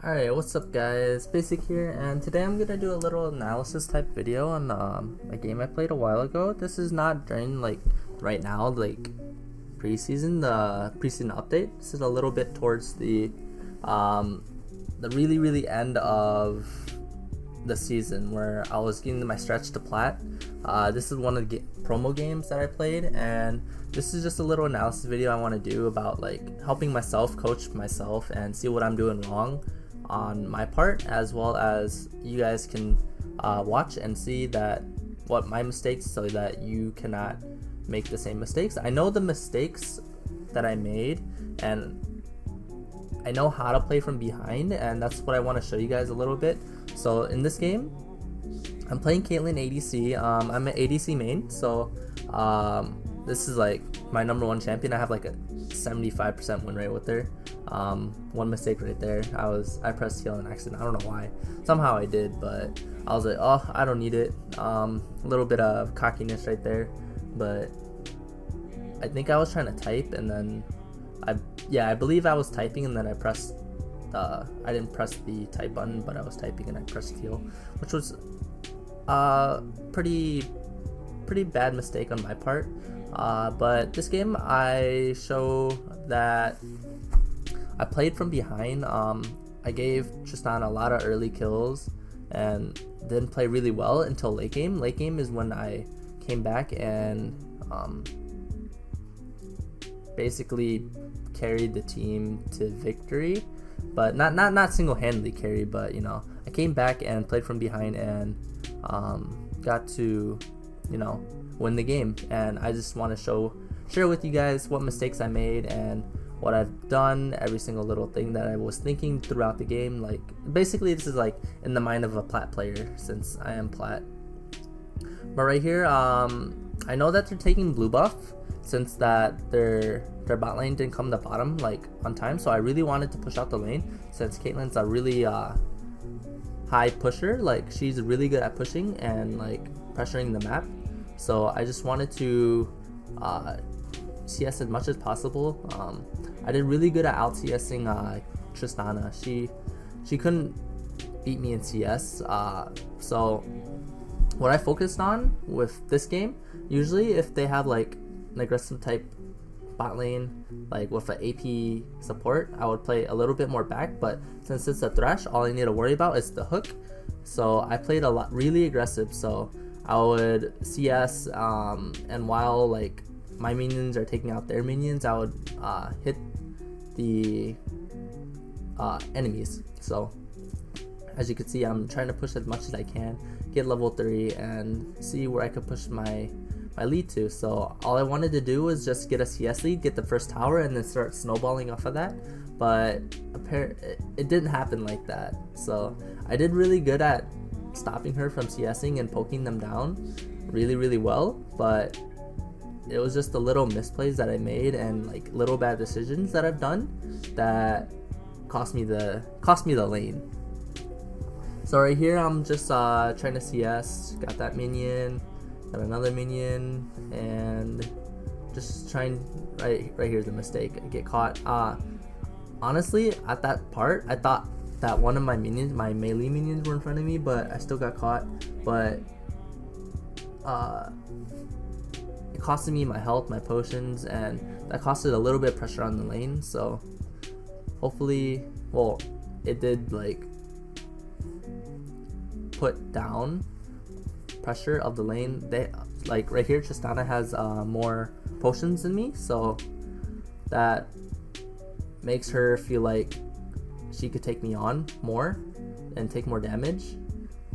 Alright, what's up guys, Basic here, and today I'm gonna do a little analysis type video on a game I played a while ago. This is not during right now, preseason, the preseason update. This is a little bit towards the really end of the season where I was getting my stretch to plat. This is one of the promo games that I played, and this is just a little analysis video I want to do about helping myself coach myself and see what I'm doing wrong on my part, as well as you guys can watch and see that what my mistakes, so that you cannot make the same mistakes. I know the mistakes that I made, and I know how to play from behind, and that's what I want to show you guys a little bit. So in this game, I'm playing Caitlyn ADC. I'm an ADC main, so this is my number one champion. I have a 75% win rate with her. One mistake right there. I pressed heal on accident. I don't know why. Somehow I did, but I was like, oh, I don't need it. A little bit of cockiness right there, but I think I was trying to type, and then I believe I was typing, and then I pressed. I didn't press the type button, but I was typing and I pressed heal, which was pretty bad mistake on my part. But this game I show that I played from behind. I gave Tristana a lot of early kills and didn't play really well until late game. Late game is when I came back and basically carried the team to victory, but not single-handedly carried, but I came back and played from behind and got to win the game. And I just want to share with you guys what mistakes I made and what I've done, every single little thing that I was thinking throughout the game. Basically this is in the mind of a plat player, since I am plat. But right here, I know that they're taking blue buff, since that their bot lane didn't come to bottom on time, so I really wanted to push out the lane, since Caitlyn's a really high pusher. She's really good at pushing and pressuring the map. So I just wanted to CS as much as possible. I did really good at out CSing Tristana. She couldn't beat me in CS. So what I focused on with this game, usually if they have an aggressive type bot lane, with an AP support, I would play a little bit more back. But since it's a Thresh, all I need to worry about is the hook. So I played a lot really aggressive. So I would CS, and while my minions are taking out their minions, I would hit the enemies. So as you can see, I'm trying to push as much as I can, get level 3, and see where I could push my lead to. So all I wanted to do was just get a CS lead, get the first tower, and then start snowballing off of that. But it didn't happen like that. So I did really good at stopping her from CSing and poking them down really well, but it was just the little misplays that I made and little bad decisions that I've done that cost me the lane. So right here I'm just trying to CS, got that minion, got another minion, and just trying. Right here's the mistake. I get caught. Honestly, at that part I thought that one of my minions, my melee minions, were in front of me, but I still got caught. But it costed me my health, my potions, and that costed a little bit of pressure on the lane. So hopefully, well, it did put down pressure of the lane. They right here, Tristana has more potions than me, so that makes her feel like she could take me on more and take more damage.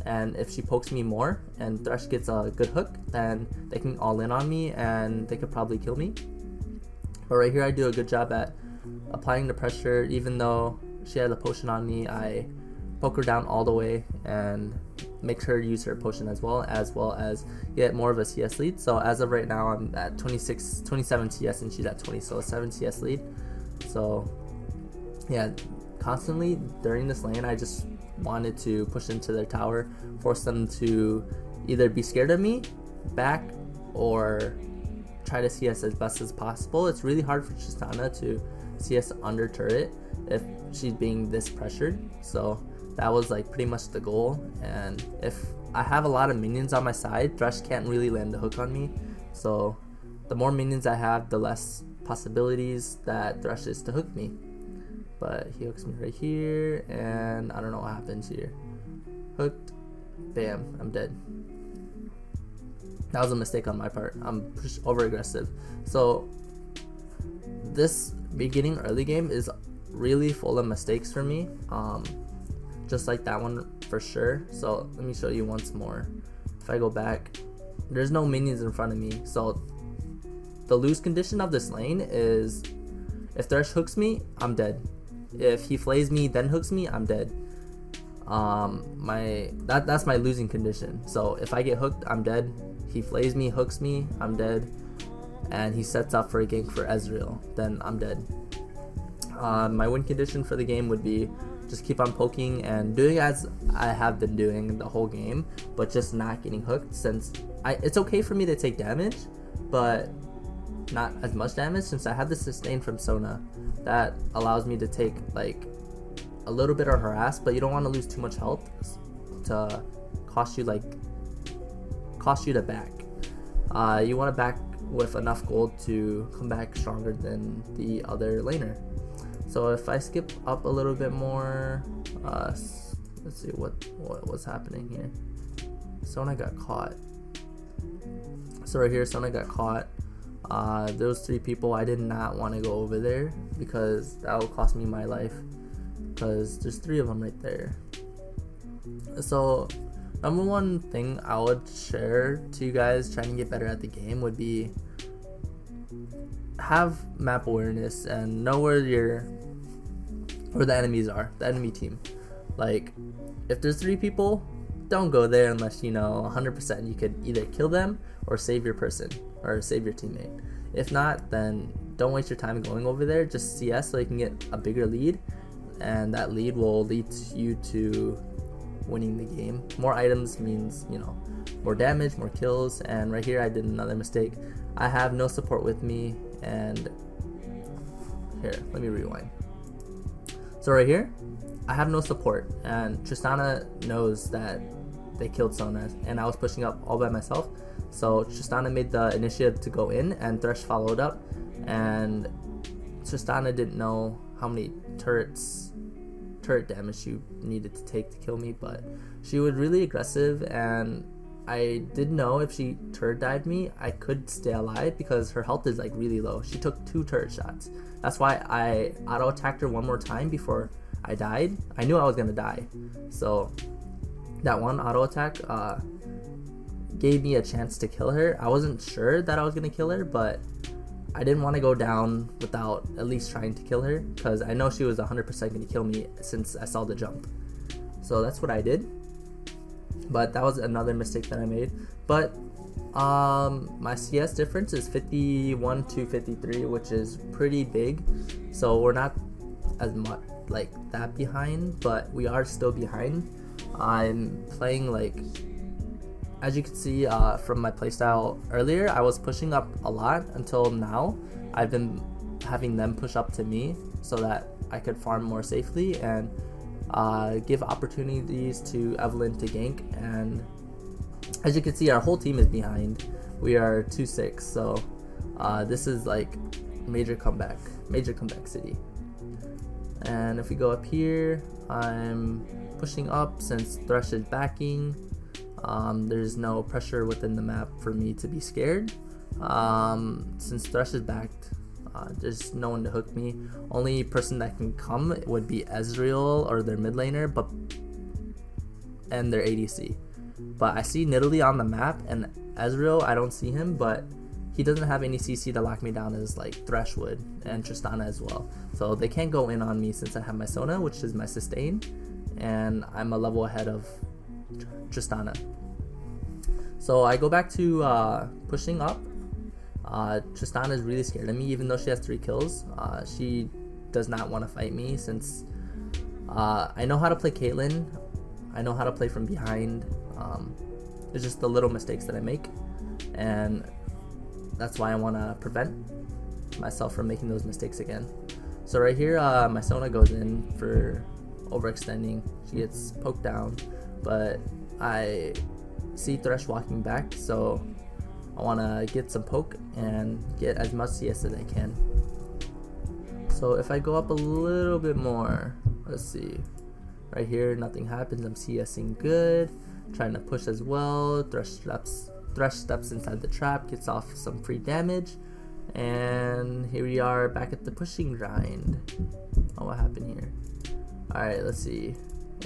And if she pokes me more and Thresh gets a good hook, then they can all in on me and they could probably kill me. But right here I do a good job at applying the pressure. Even though she has a potion on me, I poke her down all the way and make her use her potion as well as get more of a CS lead. So as of right now, I'm at 27 CS and she's at 20, so 7 CS lead. So yeah, constantly during this lane I just wanted to push into their tower, force them to either be scared of me back or try to CS as best as possible. It's really hard for Tristana to CS under turret, if she's being this pressured. So that was like pretty much the goal. And if I have a lot of minions on my side, Thresh can't really land the hook on me. So the more minions I have, the less possibilities that Thresh is to hook me. But he hooks me right here, and I don't know what happens here. Hooked. Bam, I'm dead. That was a mistake on my part. I'm over aggressive. So this beginning early game is really full of mistakes for me. Just like that one for sure. So let me show you once more. If I go back, there's no minions in front of me. So the lose condition of this lane is if Thresh hooks me, I'm dead. If he flays me then hooks me, I'm dead. That's my losing condition. So if I get hooked, I'm dead. He flays me, hooks me, I'm dead. And he sets up for a gank for Ezreal, then I'm dead. My win condition for the game would be just keep on poking and doing as I have been doing the whole game, but just not getting hooked, since it's okay for me to take damage, but not as much damage, since I have the sustain from Sona that allows me to take like a little bit of harass, but you don't want to lose too much health to cost you to back. You want to back with enough gold to come back stronger than the other laner. So if I skip up a little bit more, let's see what's happening here. Sona got caught. So right here, Sona got caught. Those 3 people, I did not want to go over there because that will cost me my life, because there's 3 of them right there. So number one thing I would share to you guys trying to get better at the game would be have map awareness and know where the enemies are, the enemy team. Like if there's 3 people, don't go there unless you know 100% you could either kill them or save your person or save your teammate. If not, then don't waste your time going over there. Just CS so you can get a bigger lead, and that lead will lead you to winning the game. More items means, you know, more damage, more kills. And right here I did another mistake. I have no support with me, and here, let me rewind. So right here I have no support, and Tristana knows that they killed Sona and I was pushing up all by myself. So Tristana made the initiative to go in, and Thresh followed up, and Tristana didn't know how many turret damage she needed to take to kill me, but she was really aggressive, and I did know if she turret dived me, I could stay alive because her health is like really low. She took 2 turret shots. That's why I auto attacked her one more time before I died. I knew I was gonna die, so that one auto attack gave me a chance to kill her. I wasn't sure that I was gonna kill her, but I didn't want to go down without at least trying to kill her, because I know she was 100% gonna kill me since I saw the jump. So that's what I did. But that was another mistake that I made. But my CS difference is 51 to 53, which is pretty big. So we're not as much like that behind, but we are still behind. I'm playing like, as you can see from my playstyle earlier, I was pushing up a lot until now. I've been having them push up to me so that I could farm more safely and give opportunities to Evelynn to gank. And as you can see, our whole team is behind. We are 2-6, so this is like major comeback city. And if we go up here, I'm pushing up since Thresh is backing. There's no pressure within the map for me to be scared. Since Thresh is backed, there's no one to hook me. Only person that can come would be Ezreal or their mid laner, and their ADC. But I see Nidalee on the map, and Ezreal, I don't see him, but he doesn't have any CC to lock me down as like Thresh would, and Tristana as well. So they can't go in on me since I have my Sona, which is my sustain, and I'm a level ahead of Tristana. So I go back to pushing up. Tristana is really scared of me, even though she has 3 kills. She does not want to fight me since I know how to play Caitlyn. I know how to play from behind. It's just the little mistakes that I make, and that's why I want to prevent myself from making those mistakes again. So right here, my Sona goes in for overextending. She gets poked down, but I see Thresh walking back, so I want to get some poke and get as much CS as I can. So if I go up a little bit more, let's see. Right here, nothing happens. I'm CSing good. Trying to push as well. Thresh steps inside the trap, gets off some free damage. And here we are back at the pushing grind. Oh, what happened here? Alright, let's see.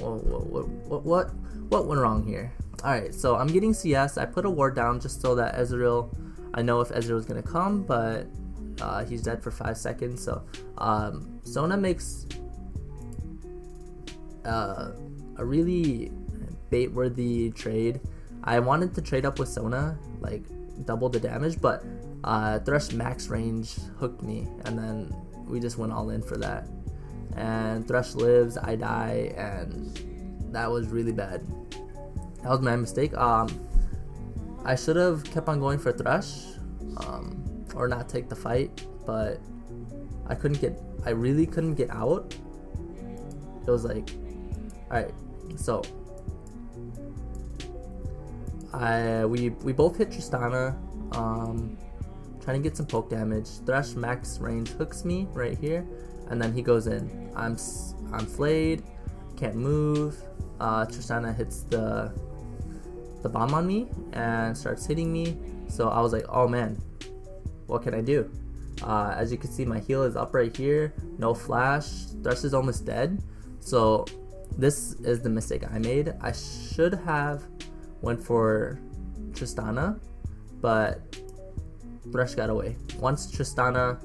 What went wrong here? Alright, so I'm getting CS. I put a ward down just so that Ezreal, I know if Ezreal is going to come, but he's dead for 5 seconds. So Sona makes a really bait-worthy trade. I wanted to trade up with Sona, like double the damage, but Thresh max range hooked me, and then we just went all in for that. And Thresh lives, I die, and that was really bad. That was my mistake. I should have kept on going for Thresh, or not take the fight, but I really couldn't get out. It was like, alright, so we both hit Tristana, trying to get some poke damage. Thresh max range hooks me right here, and then he goes in. I'm flayed, can't move. Tristana hits the bomb on me and starts hitting me. So I was like, oh man, what can I do? As you can see, my heal is up right here. No flash. Thresh is almost dead. So this is the mistake I made. I should have went for Tristana, but Thresh got away. Once Tristana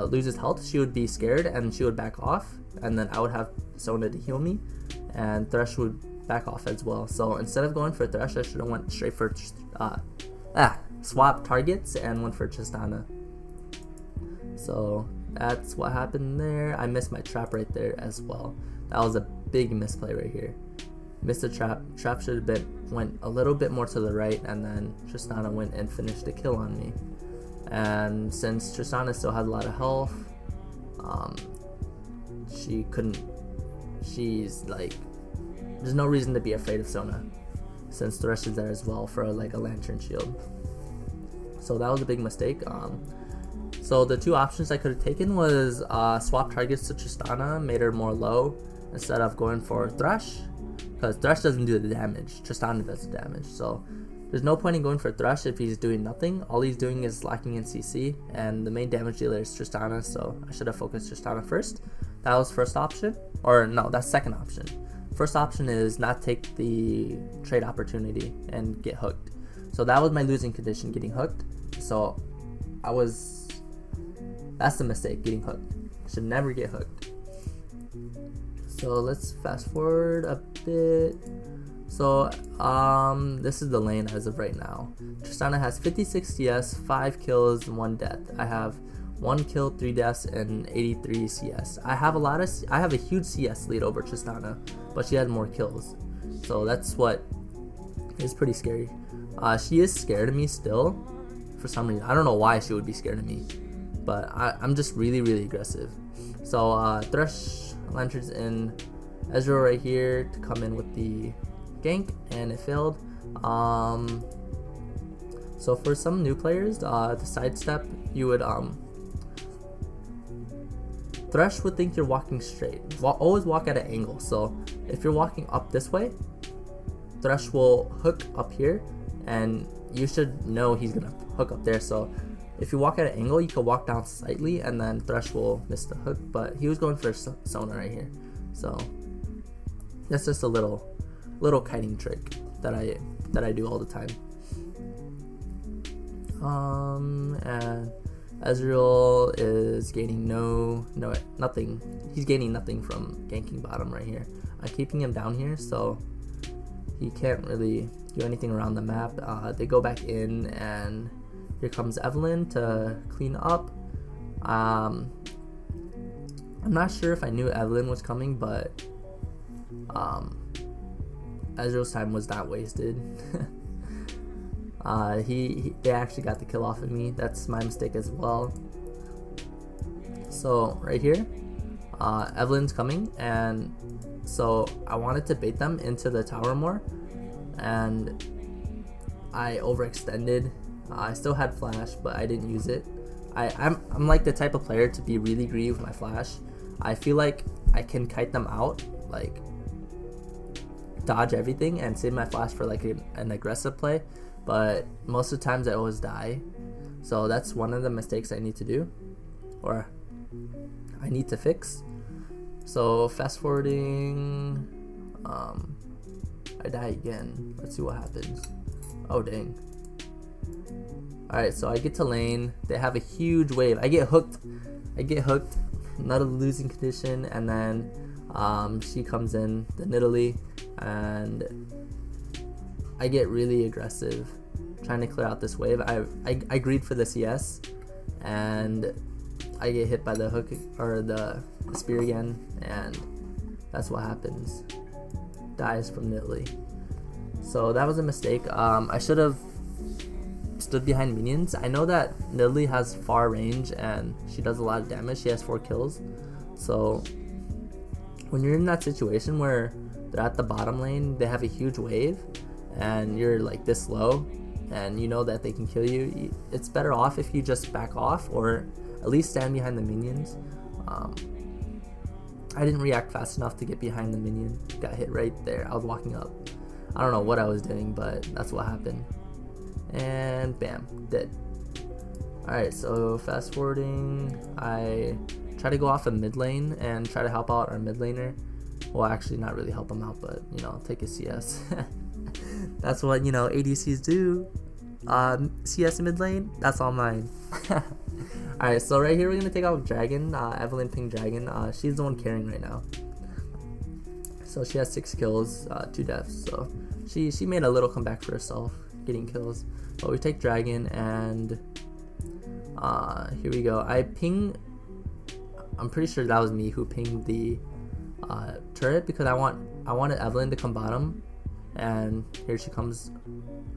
loses health, she would be scared and she would back off, and then I would have Sona to heal me, and Thresh would back off as well. So instead of going for Thresh, I should have went straight for swap targets and went for Tristana. So that's what happened there. I missed my trap right there as well. That was a big misplay right here. Missed the trap. Trap should have went a little bit more to the right, and then Tristana went and finished the kill on me. And since Tristana still had a lot of health, she's like, there's no reason to be afraid of Sona, since Thresh is there as well for like a lantern shield. So that was a big mistake. So the two options I could have taken was swap targets to Tristana, made her more low, instead of going for Thresh, because Thresh doesn't do the damage, Tristana does the damage. So there's no point in going for Thresh if he's doing nothing. All he's doing is lacking in CC, and the main damage dealer is Tristana, so I should have focused Tristana first. That was first option, or no, that's second option. First option is not take the trade opportunity and get hooked. So that was my losing condition, getting hooked. So that's the mistake, getting hooked. Should never get hooked. So let's fast forward a bit. So this is the lane as of right now. Tristana has 56 CS, 5 kills, 1 death. I have 1 kill, 3 deaths, and 83 CS. I have a huge CS lead over Tristana, but she had more kills. So that's what is pretty scary. She is scared of me still, for some reason. I don't know why she would be scared of me, but I'm just really, really aggressive. So Thresh lanterns in Ezreal right here to come in with the gank, and it failed. So for some new players, the sidestep, you would Thresh would think you're walking straight. Always walk at an angle. So if you're walking up this way, Thresh will hook up here, and you should know he's gonna hook up there. So if you walk at an angle, you can walk down slightly, and then Thresh will miss the hook. But he was going for Sona right here, so that's just a little kiting trick that I do all the time. And Ezreal is gaining nothing. He's gaining nothing from ganking bottom right here. I'm keeping him down here, so he can't really do anything around the map. They go back in, and here comes Evelynn to clean up. I'm not sure if I knew Evelynn was coming, but Ezreal's time was not wasted. They actually got the kill off of me. That's my mistake as well. So right here, Evelyn's coming, and so I wanted to bait them into the tower more, and I overextended. I still had flash, but I didn't use it. I'm like the type of player to be really greedy with my flash. I feel like I can kite them out, like dodge everything and save my flash for like an aggressive play, but most of the times I always die. So that's one of the mistakes I need to do, or I need to fix. So fast forwarding, I die again. Let's see what happens. Oh dang. Alright, so I get to lane. They have a huge wave. I get hooked. Not a losing condition, and then she comes in, the Nidalee, and I get really aggressive trying to clear out this wave. I greed for the CS, and I get hit by the hook or the spear again, and that's what happens. Dies from Nidalee. So that was a mistake. I should have stood behind minions. I know that Nidalee has far range and she does a lot of damage. She has 4 kills. So when you're in that situation where they're at the bottom lane, they have a huge wave, and you're like this low, and you know that they can kill you, it's better off if you just back off, or at least stand behind the minions. I didn't react fast enough to get behind the minion. Got hit right there. I was walking up. I don't know what I was doing, but that's what happened. And bam, dead. Alright, so fast forwarding, I try to go off a mid lane and try to help out our mid laner. Well, actually not really help him out, but you know, take a CS. That's what, you know, ADCs do. CS mid lane, that's all mine. Alright, so right here we're gonna take out Dragon, Evelyn Ping Dragon. She's the one carrying right now. So she has 6 kills, 2 deaths. So she made a little comeback for herself, getting kills. But we take Dragon, and here we go. I'm pretty sure that was me who pinged the turret, because I wanted Evelyn to come bottom, and here she comes.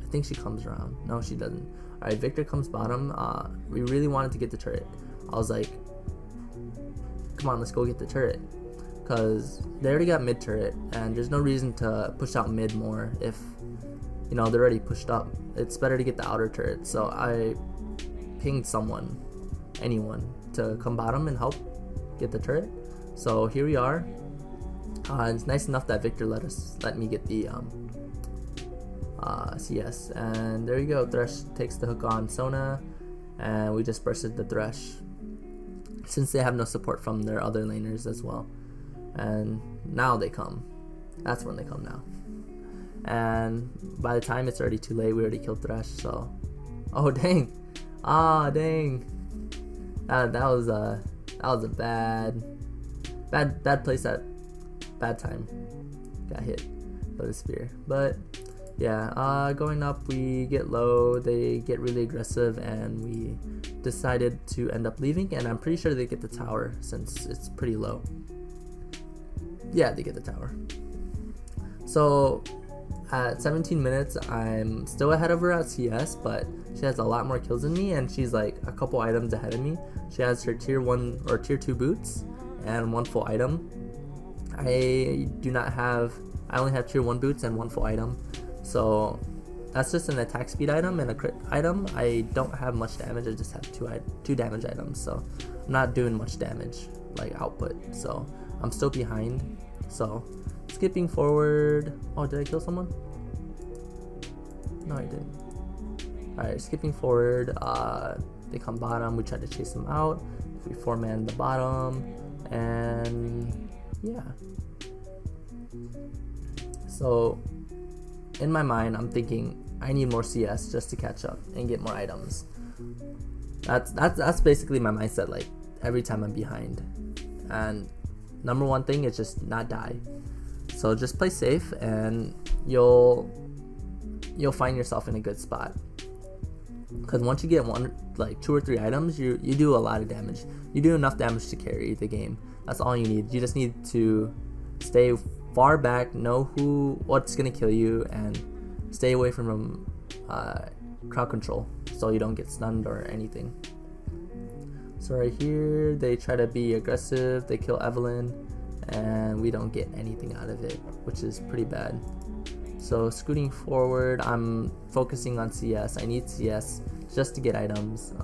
I think she comes around. No, she doesn't. Alright, Victor comes bottom. We really wanted to get the turret. I was like, come on, let's go get the turret, because they already got mid turret, and there's no reason to push out mid more if, you know, they're already pushed up. It's better to get the outer turret. So I pinged anyone to come bottom and help get the turret. So here we are. It's nice enough that Victor let me get the CS, and there you go. Thresh takes the hook on Sona, and we just bursted the Thresh, since they have no support from their other laners as well. And now they come. That's when they come now. And by the time it's already too late, we already killed Thresh. So, oh dang, dang, that was a bad place at bad time. Got hit by the spear, but yeah, going up, we get low, they get really aggressive, and we decided to end up leaving, and I'm pretty sure they get the tower since it's pretty low. Yeah, they get the tower. So at 17 minutes, I'm still ahead of her at CS, but she has a lot more kills than me, and she's like a couple items ahead of me. She has her tier 1 or tier 2 boots and 1 full item. I only have tier 1 boots and 1 full item. So that's just an attack speed item and a crit item. I don't have much damage. I just have 2 damage items, so I'm not doing much damage like output. So I'm still behind. So skipping forward. Oh, did I kill someone? No, I didn't. Alright, skipping forward. They come bottom. We try to chase them out. We 4-man the bottom, and yeah. So in my mind, I'm thinking I need more CS just to catch up and get more items. That's basically my mindset, like every time I'm behind. And number one thing is just not die. So just play safe, and you'll find yourself in a good spot. Because once you get 2 or 3 items, you do a lot of damage. You do enough damage to carry the game. That's all you need. You just need to stay far back, know what's gonna kill you, and stay away from crowd control so you don't get stunned or anything. So right here, they try to be aggressive, they kill Evelyn, and we don't get anything out of it, which is pretty bad. So scooting forward, I'm focusing on CS. I need CS just to get items.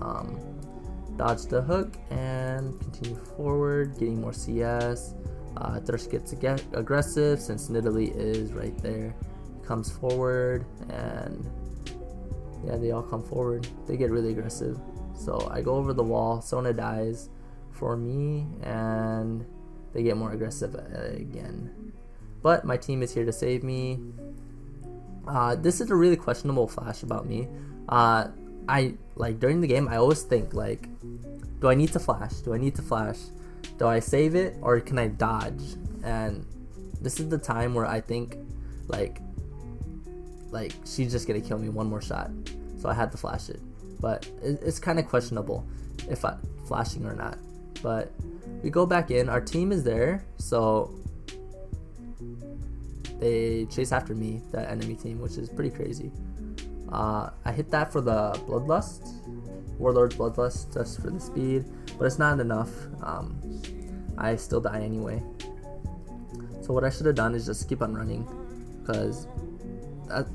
Dodge the hook and continue forward, getting more CS. Thresh gets aggressive since Nidalee is right there. Comes forward, and yeah, they all come forward. They get really aggressive. So I go over the wall, Sona dies for me, and they get more aggressive again. But my team is here to save me. This is a really questionable flash about me. I like during the game I always think like, do I need to flash? Do I need to flash? Do I save it or can I dodge? And this is the time where I think like she's just gonna kill me one more shot. So I had to flash it. But it's kind of questionable if I'm flashing or not. But we go back in, our team is there, so they chase after me, that enemy team, which is pretty crazy. I hit that for the Bloodlust, Warlord's Bloodlust, just for the speed, but it's not enough. I still die anyway. So what I should have done is just keep on running, because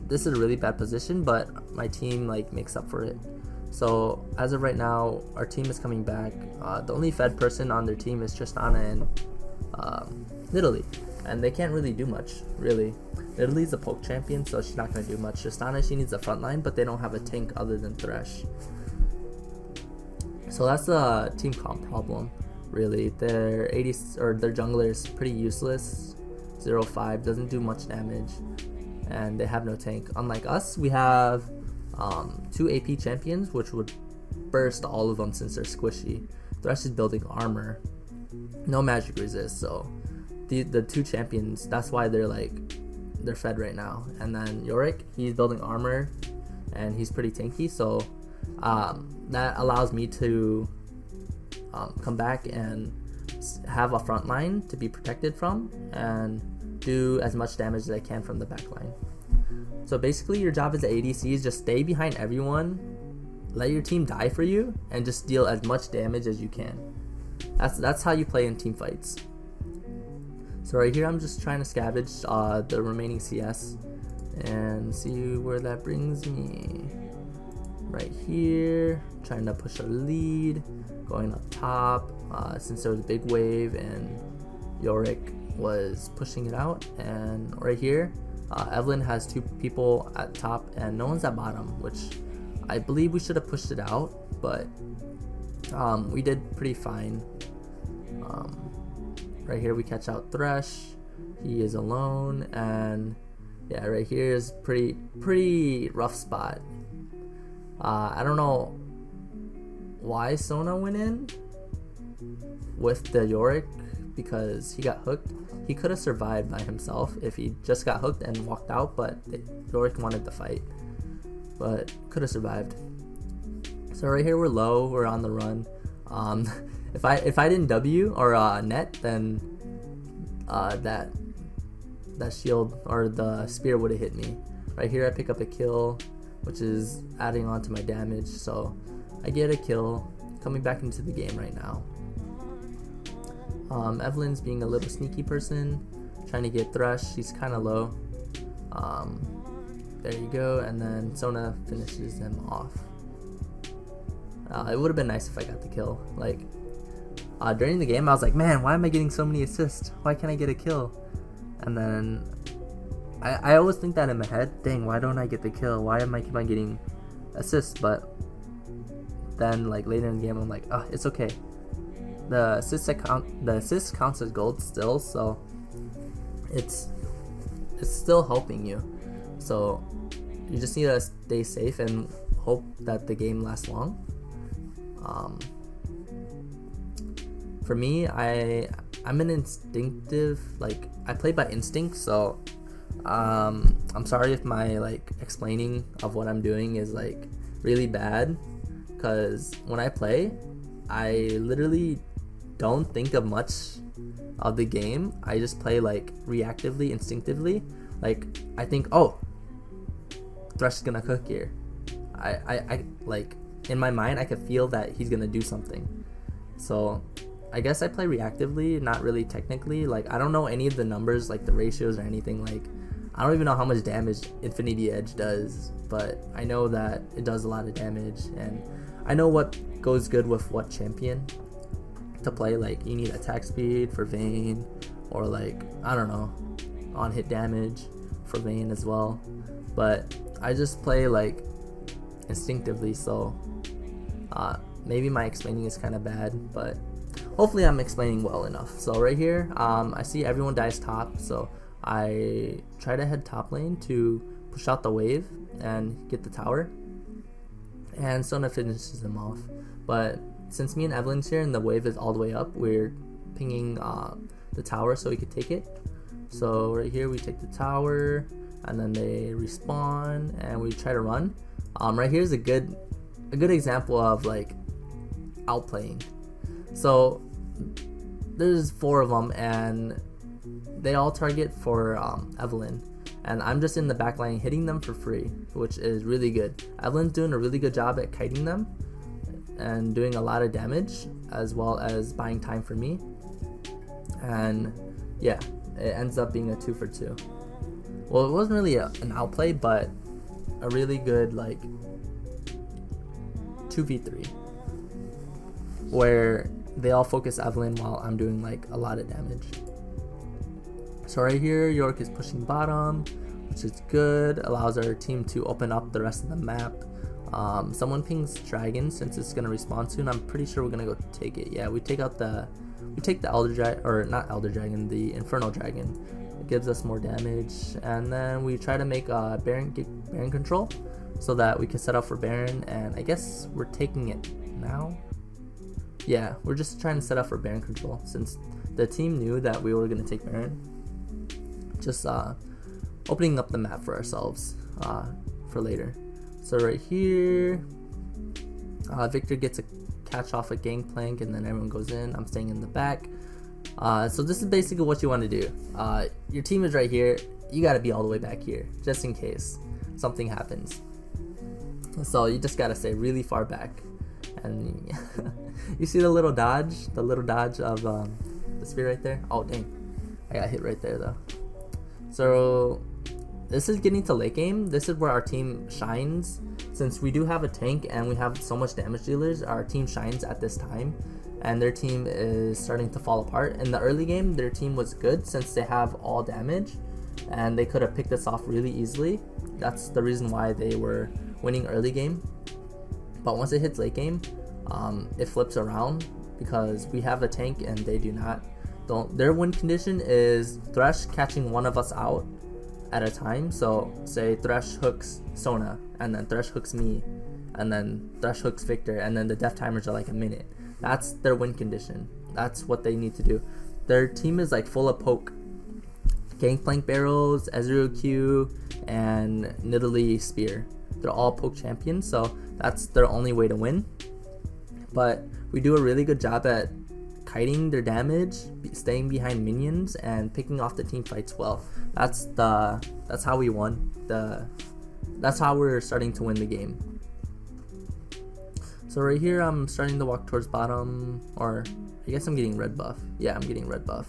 this is a really bad position, but my team like makes up for it. So as of right now, our team is coming back. The only fed person on their team is Tristana and Nidalee, and they can't really do much, really. Nidalee's a poke champion, so she's not going to do much. Tristana, she needs a front line, but they don't have a tank other than Thresh. So that's a team comp problem, really. Their 80s or their jungler is pretty useless. 0-5 doesn't do much damage, and they have no tank. Unlike us, we have 2 AP champions, which would burst all of them since they're squishy. Thresh is building armor, no magic resist, so the 2 champions, that's why they're fed right now. And then Yorick, he's building armor and he's pretty tanky, so that allows me to come back and have a front line to be protected from and do as much damage as I can from the back line. So basically your job as an ADC is just stay behind everyone, let your team die for you, and just deal as much damage as you can. That's how you play in team fights. So right here I'm just trying to scavenge the remaining CS and see where that brings me. Right here, trying to push our lead, going up top, since there was a big wave and Yorick was pushing it out. And right here, Evelyn has 2 people at top and no one's at bottom, which I believe we should have pushed it out, but we did pretty fine. Right here we catch out Thresh, he is alone, and yeah, right here is pretty rough spot. I don't know why Sona went in with the Yorick, because he got hooked. He could have survived by himself if he just got hooked and walked out, but Yorick wanted to fight, but could have survived. So right here we're low, we're on the run. If I didn't W or net, then that shield or the spear would have hit me. Right here I pick up a kill, which is adding on to my damage, so I get a kill, coming back into the game right now. Evelyn's being a little sneaky person, trying to get Thresh. She's kind of low. There you go, and then Sona finishes them off. It would have been nice if I got the kill. Like during the game I was like, man, why am I getting so many assists? Why can't I get a kill? And then I always think that in my head, dang, why don't I get the kill? Why am I keep on getting assists? But then like later in the game I'm like, oh, it's okay. The assist counts as gold still, so it's still helping you. So you just need to stay safe and hope that the game lasts long. For me, I'm an instinctive, like I play by instinct, so I'm sorry if my like explaining of what I'm doing is like really bad, because when I play, I literally don't think of much of the game. I just play like reactively, instinctively. Like I think, oh, Thresh is gonna cook here. I like in my mind I could feel that he's gonna do something, So I guess I play reactively, not really technically. Like, I don't know any of the numbers, like the ratios or anything. Like, I don't even know how much damage Infinity Edge does, but I know that it does a lot of damage, and I know what goes good with what champion to play. Like, you need attack speed for Vayne, or like, I don't know, on hit damage for Vayne as well. But I just play like instinctively, so maybe my explaining is kind of bad, but hopefully I'm explaining well enough. So right here, I see everyone dies top, so I try to head top lane to push out the wave and get the tower, and Sona finishes them off. But since me and Evelyn's here and the wave is all the way up, we're pinging the tower so we could take it. So right here we take the tower, and then they respawn and we try to run. Right here's a good example of like outplaying. So there's 4 of them, and they all target for Evelyn, and I'm just in the back line hitting them for free, which is really good. Evelyn's doing a really good job at kiting them and doing a lot of damage, as well as buying time for me. And yeah, it ends up being a 2 for 2. Well, it wasn't really an outplay, but a really good like 2v3, where they all focus Evelyn while I'm doing like a lot of damage. So right here, York is pushing bottom, which is good, allows our team to open up the rest of the map. Someone pings Dragon since it's gonna respawn soon. I'm pretty sure we're gonna go take it. Yeah, we take the Elder Dragon, or not Elder Dragon, the Infernal Dragon. It gives us more damage, and then we try to make Baron control so that we can set up for Baron, and I guess we're taking it now. Yeah, we're just trying to set up for Baron control since the team knew that we were gonna take Baron. Just opening up the map for ourselves for later. So right here, Victor gets a catch off a gangplank, and then everyone goes in. I'm staying in the back. So this is basically what you want to do. Your team is right here. You got to be all the way back here, just in case something happens. So you just got to stay really far back. And you see the little dodge of the spear right there? Oh dang, I got hit right there though. So this is getting to late game. This is where our team shines. Since we do have a tank and we have so much damage dealers, our team shines at this time, and their team is starting to fall apart. In the early game, their team was good since they have all damage, and they could have picked us off really easily. That's the reason why they were winning early game. But once it hits late game, it flips around because we have a tank and they do not. Their win condition is Thresh catching one of us out at a time. So say Thresh hooks Sona, and then Thresh hooks me, and then Thresh hooks Victor, and then the death timers are like a minute. That's their win condition. That's what they need to do. Their team is like full of poke. Gangplank barrels, Ezreal Q, and Nidalee Spear. They're all poke champions, so that's their only way to win. But we do a really good job at kiting their damage, staying behind minions, and picking off the team fights well. That's how we won. That's how we're starting to win the game. So right here, I'm starting to walk towards bottom, or I guess I'm getting red buff. Yeah, I'm getting red buff.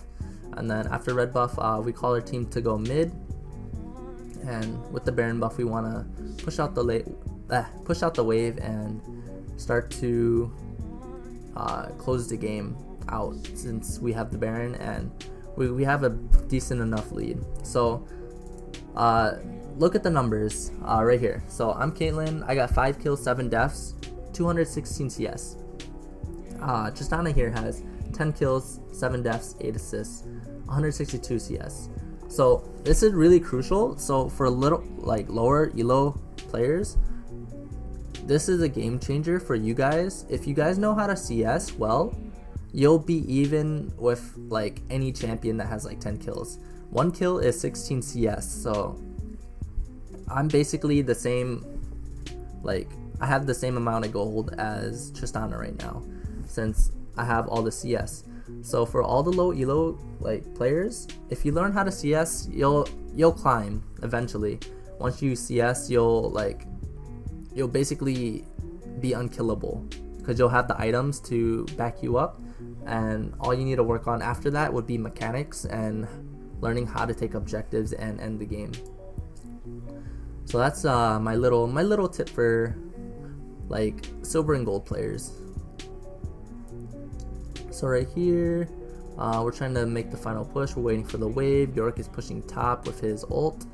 And then after red buff, we call our team to go mid. And with the Baron buff, we want to push out the wave and start to close the game out, since we have the Baron and we have a decent enough lead. So look at the numbers right here. So I'm Caitlyn. I got 5 kills, 7 deaths, 216 CS. Tristana here has 10 kills, 7 deaths, 8 assists, 162 CS. So this is really crucial. So for little lower elo players, this is a game changer for you guys. If you guys know how to CS well, you'll be even with like any champion that has like 10 kills. 1 kill is 16 CS. So I'm basically the same, like I have the same amount of gold as Tristana right now, since I have all the CS. So for all the low elo like players, if you learn how to CS, you'll climb eventually. Once you CS, you'll basically be unkillable, because you'll have the items to back you up, and all you need to work on after that would be mechanics and learning how to take objectives and end the game. So that's my little tip for like silver and gold players. So right here, we're trying to make the final push. We're waiting for the wave. Bjork is pushing top with his ult,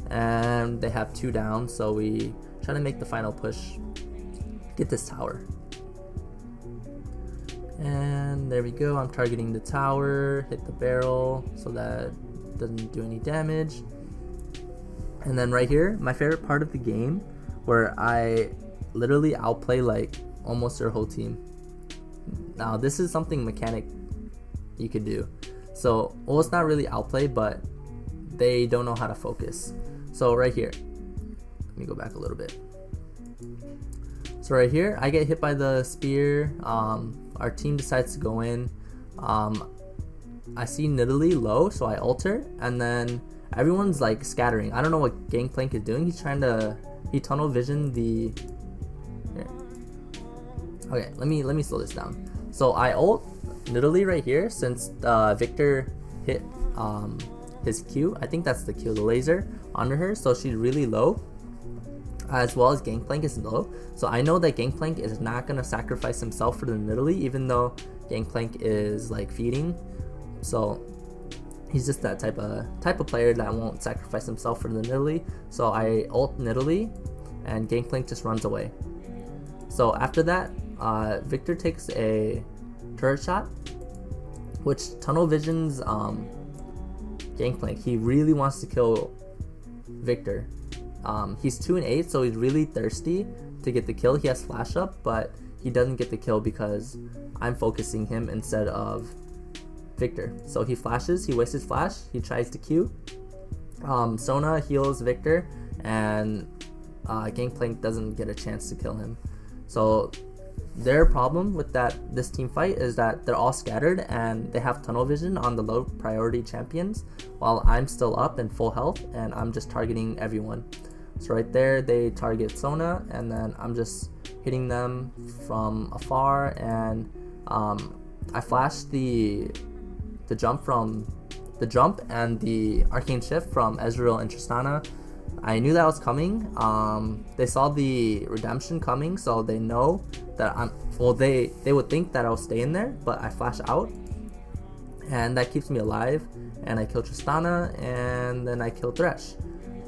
and they have 2 down, so we try to make the final push, get this tower. And there we go. I'm targeting the tower, hit the barrel so that it doesn't do any damage. And then right here, my favorite part of the game, where I literally outplay like almost their whole team. Now this is something mechanic you could do. So, well, it's not really outplay, but they don't know how to focus. So right here, let me go back a little bit. So right here, I get hit by the spear. Our team decides to go in. I see Nidalee low, so I alter, and then everyone's like scattering. I don't know what Gangplank is doing. He's trying to tunnel vision the. Here. Okay, let me slow this down. So I ult Nidalee right here since Victor hit his Q. I think that's the Q, the laser under her. So she's really low, as well as Gangplank is low. So I know that Gangplank is not gonna sacrifice himself for the Nidalee, even though Gangplank is like feeding. So he's just that type of player that won't sacrifice himself for the Nidalee. So I ult Nidalee, and Gangplank just runs away. So after that, Victor takes a turret shot, which tunnel visions Gangplank. He really wants to kill Victor. He's 2-8, so he's really thirsty to get the kill. He has flash up, but he doesn't get the kill because I'm focusing him instead of Victor. So he flashes, he wastes his flash, he tries to Q. Sona heals Victor, and Gangplank doesn't get a chance to kill him. So their problem with this team fight is that they're all scattered and they have tunnel vision on the low priority champions, while I'm still up and full health and I'm just targeting everyone. So right there, they target Sona, and then I'm just hitting them from afar, and I flashed the jump and the arcane shift from Ezreal and Tristana. I knew that was coming. They saw the redemption coming, so they know that they would think that I'll stay in there, but I flash out, and that keeps me alive, and I kill Tristana, and then I kill Thresh.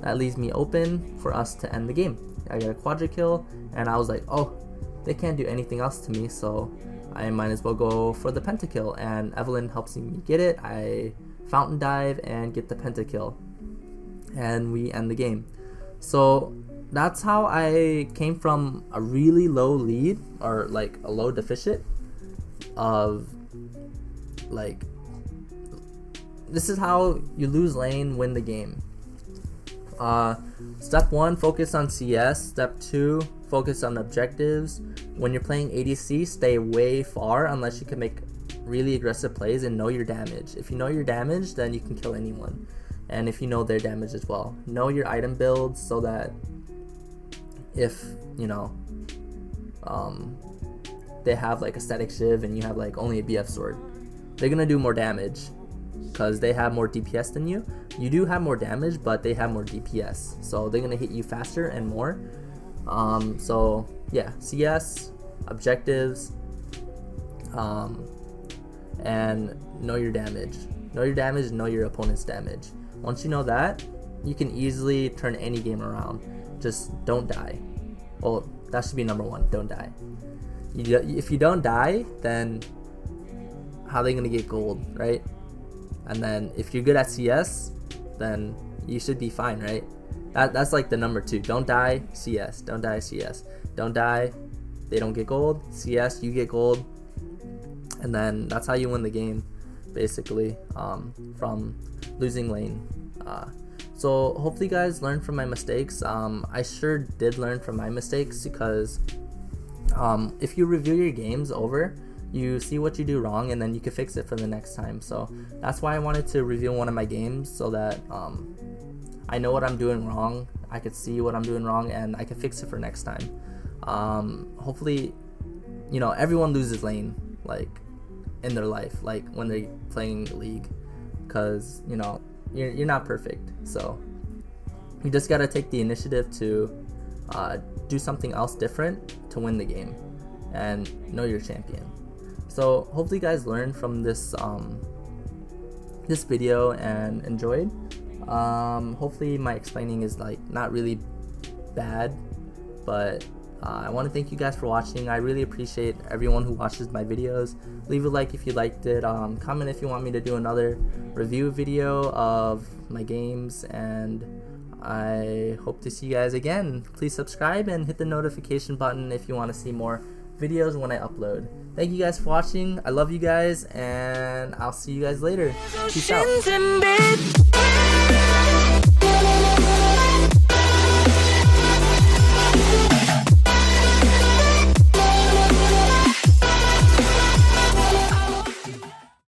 That leaves me open for us to end the game. I get a quadra kill, and I was like, oh, they can't do anything else to me, so I might as well go for the pentakill, and Evelynn helps me get it. I fountain dive and get the pentakill, and we end the game. So that's how I came from a really low lead, or like a low deficit of like, this is how you lose lane, win the game. Step 1, focus on CS. Step 2, focus on objectives. When you're playing ADC, stay way far unless you can make really aggressive plays, and know your damage. If you know your damage, then you can kill anyone, and if you know their damage as well. Know your item builds so that if you know they have like a static shiv and you have like only a BF sword, they're gonna do more damage because they have more DPS than you. You do have more damage, but they have more DPS, so they're gonna hit you faster and more. So yeah, CS, objectives, and know your damage. Know your damage, know your opponent's damage. Once you know that, you can easily turn any game around. Just don't die. Well, that should be number 1. Don't die. If you don't die, then how are they gonna get gold, right? And then if you're good at CS, then you should be fine, right? That's like the number 2. Don't die, CS. Don't die, CS. Don't die, they don't get gold. CS, you get gold. And then that's how you win the game, basically, from losing lane. So hopefully you guys learned from my mistakes. I sure did learn from my mistakes, because if you review your games over, you see what you do wrong, and then you can fix it for the next time. So that's why I wanted to review one of my games, so that I know what I'm doing wrong, I could see what I'm doing wrong, and I can fix it for next time. Hopefully you know, everyone loses lane, like, in their life, like when they're playing League, because, you know, you're not perfect. So you just gotta take the initiative to do something else different to win the game and know your champion. So hopefully you guys learned from this this video and enjoyed. Hopefully my explaining is like not really bad, but I want to thank you guys for watching. I really appreciate everyone who watches my videos. Leave a like if you liked it. Comment if you want me to do another review video of my games, and I hope to see you guys again. Please subscribe and hit the notification button if you want to see more videos when I upload. Thank you guys for watching. I love you guys, and I'll see you guys later. Peace out.